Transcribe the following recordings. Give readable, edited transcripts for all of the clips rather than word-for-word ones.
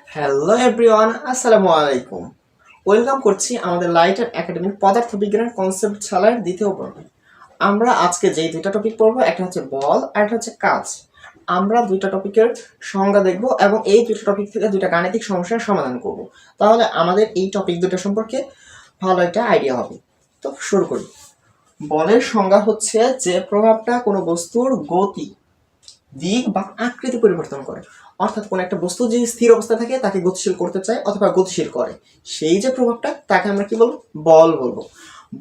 Hello everyone, আসসালামু আলাইকুম। Welcome করছি আমাদের লাইট অ্যান্ড একাডেমিক পদার্থবিজ্ঞানের কনসেপ্ট শালার দ্বিতীয় পর্বে। আমরা আজকে যেই দুইটা টপিক পড়বো, একটা হচ্ছে বল আর একটা হচ্ছে কাজ। আমরা দুইটা টপিকের সংজ্ঞা দেখব এবং এই দুইটা টপিক থেকে দুইটা গাণিতিক সমস্যার সমাধান করব। তাহলে আমাদের এই টপিক দুটো সম্পর্কে ভালো একটা আইডিয়া হবে। তো শুরু করি। বলের সংজ্ঞা হচ্ছে যে প্রভাবটা কোনো বস্তুর গতি, দিক বা আকৃতি পরিবর্তন করে। অর্থাৎ কোনো একটা বস্তু যদি স্থির অবস্থায় থাকে তাকে গতিশীল করতে চায় অথবা গতিশীল করে, সেই যে প্রভাবটা তাকে আমরা কি বলবো? বল বলবো।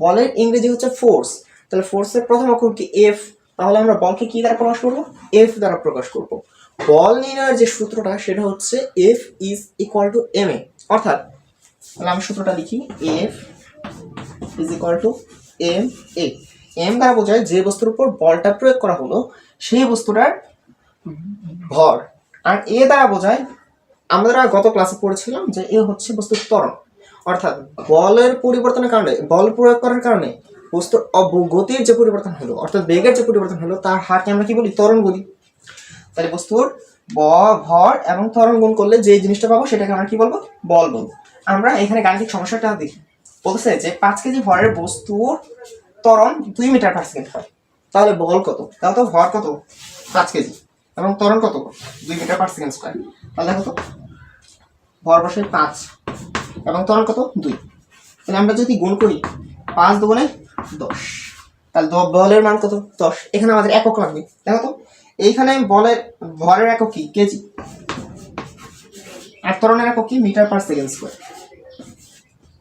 বলের ইংরেজি হচ্ছে ফোর্স। তাহলে ফোর্সের প্রথম অক্ষর কি? এফ। তাহলে আমরা বলকে কি দ্বারা প্রকাশ করবো? এফ দ্বারা প্রকাশ করব। বল নির্ণয়ের যে সূত্রটা সেটা হচ্ছে F is equal to M A. অর্থাৎ তাহলে আমি সূত্রটা লিখি, F is equal to M A. M দ্বারা বোঝায় যে বস্তুর উপর বলটা প্রয়োগ করা হলো সেই বস্তুটার ভর, আর এ দ্বারা বোঝায়, আমরা গত ক্লাসে পড়েছিলাম যে এ হচ্ছে বস্তুর ত্বরণ। অর্থাৎ বলের পরিবর্তনের কারণে, বল প্রয়োগ করার কারণে বস্তুর গতির যে পরিবর্তন হলো, অর্থাৎ বেগের যে পরিবর্তন হলো, তার হারকে আমরা কি বলি? ত্বরণ বলি। তাহলে বস্তুর ভর এবং ত্বরণ গুণ করলে যে জিনিসটা পাবো সেটাকে আমরা কি বলবো? বল বলবো। আমরা এখানে গাণিতিক সমস্যাটা দেখি। বলতেছে যে 5 কেজি ভরের বস্তুর ত্বরণ 2 মিটার পার সেকেন্ড হয়। তাহলে বল কত? তাহলে তো ভর কত? 5 কেজি এবং ত্বরণ কত? 2 মিটার পার সেকেন্ড স্কয়ার। তাহলে দেখো তো, ভর বসে 5 এবং ত্বরণ কত? 2। তাহলে আমরা যদি গুণ করি 5 দুগুণে 10, তাহলে বলের মান কত? 10। এখানে আমাদের একক লাগবে। দেখো তো, এইখানে বলের ভরের একক কি? কেজি, আর ত্বরণের একক কি? Metre per second square.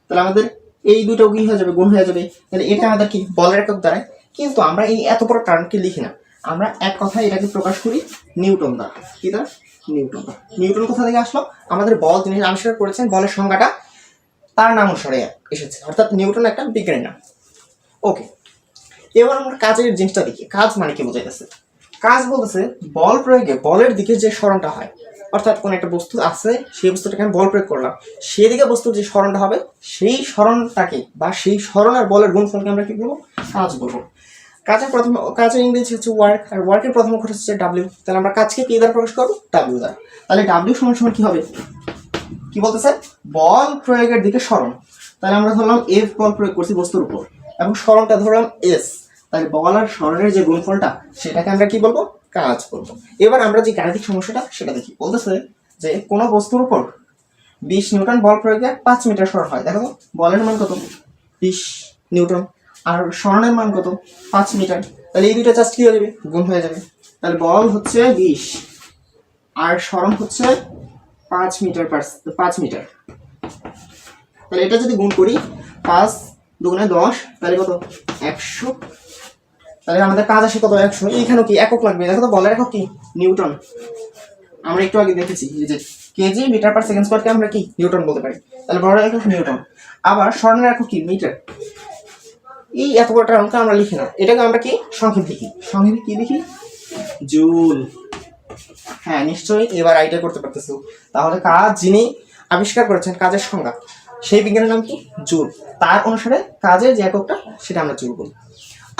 তাহলে আমাদের এই দুটো কি হয়ে যাবে? গুণ হয়ে যাবে। তাহলে এটা আমাদের কি? বলের একক দ্বারা। কিন্তু আমরা এই এত বড় টার্মকে লিখি না, আমরা এক কথায় এটাকে প্রকাশ করি নিউটন দ্বারা। কি দ্বারা? নিউটন দ্বারা। নিউটন কোথা থেকে আসলো? আমাদের বল যিনি আবিষ্কার করেছেন, বলের সংজ্ঞাটা তার নাম অনুসারে এসেছে, অর্থাৎ নিউটন একটা বিজ্ঞানীর নাম। ওকে, এবার আমরা কাজের জিনিসটা দেখি। কাজ মানে কি বোঝাইতেছে? কাজ বলতেছে বল প্রয়োগে বলের দিকে যে সরণটা হয়, অর্থাৎ কোন একটা বস্তু আছে, সেই বস্তুটাকে আমি বল প্রয়োগ করলাম, সেদিকে বস্তুর যে সরণটা হবে, সেই সরণটাকে বা সেই সরণ আর বলের গুণফলকে আমরা কি বলবো? কাজ বলবো। কাজের ইংরেজি হচ্ছে ওয়ার্ক, আর ওয়ার্কের প্রথম অক্ষর হচ্ছে ডাব্লিউ। তাহলে আমরা কাজকে কি দ্বারা প্রকাশ করবো? ডাব্লিউ দ্বারা। তাহলে ডাব্লিউ সমান সমান কি হবে? কি বলতেছে? বল প্রয়োগের দিকে সরণ। তাহলে আমরা ধরলাম এফ বল প্রয়োগ করছি বস্তুর উপর, এবং সরণটা ধরলাম এস। তাহলে বল আর সরণের যে গুণফলটা, সেটাকে আমরা কি বলবো? কাজ বলবো। এবার আমরা যে গাণিতিক সমস্যাটা সেটা দেখি। বলতেছে যে কোনো বস্তুর উপর 20 নিউটন বল প্রয়োগে 5 মিটার সরণ হয়। দেখো, বলের মান কত? 20 নিউটন, আর সরণের মান কত? 5 মিটার। তাহলে এই দুইটা জাস্ট কি হয়ে যাবে? গুণ হয়ে যাবে। তাহলে বল হচ্ছে 20 আর সরণ হচ্ছে 5 মিটার 5 মিটার। তাহলে এটা যদি গুণ করি, 5 দুগুণে 10, তাহলে কত? 100। তাহলে আমাদের কাজ আসে কত? 100। এইখানে কি একক লাগবে? দেখো তো, বলের একক কি? নিউটন। আমরা একটু আগে দেখেছি যে কেজি মিটার পার সেকেন্ড স্কয়ারকে আমরা কি? নিউটন বলতে পারি। তাহলে বলের একক নিউটন। আবার স্বর্ণের একক কি? মিটার। এই এত বড় টার্মকে আমরা লিখি না, এটাকে আমরা কি? সংক্ষেপ লিখি। সংক্ষেপে কি লিখি? জুল। হ্যাঁ, নিশ্চয়ই এবার আইডিয়া করতে পারতেছো। তাহলে কাজ যিনি আবিষ্কার করেছেন, কাজের সংজ্ঞা, সেই বিজ্ঞানের নাম কি? জুল। তার অনুসারে কাজের যে এককটা সেটা আমরা জুল বলি।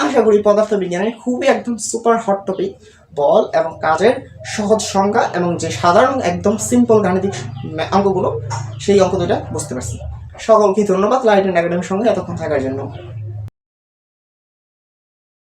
আশা করি পদার্থ বিজ্ঞানের খুবই একদম সুপার হট টপিক বল এবং কাজের সহজ সংজ্ঞা এবং যে সাধারণ একদম সিম্পল গাণিতিক অঙ্কগুলো, সেই অঙ্ক দুটা বুঝতে পারছি। সকলকে ধন্যবাদ লাইট অ্যান্ড একাডেমির সঙ্গে এতক্ষণ থাকার জন্য।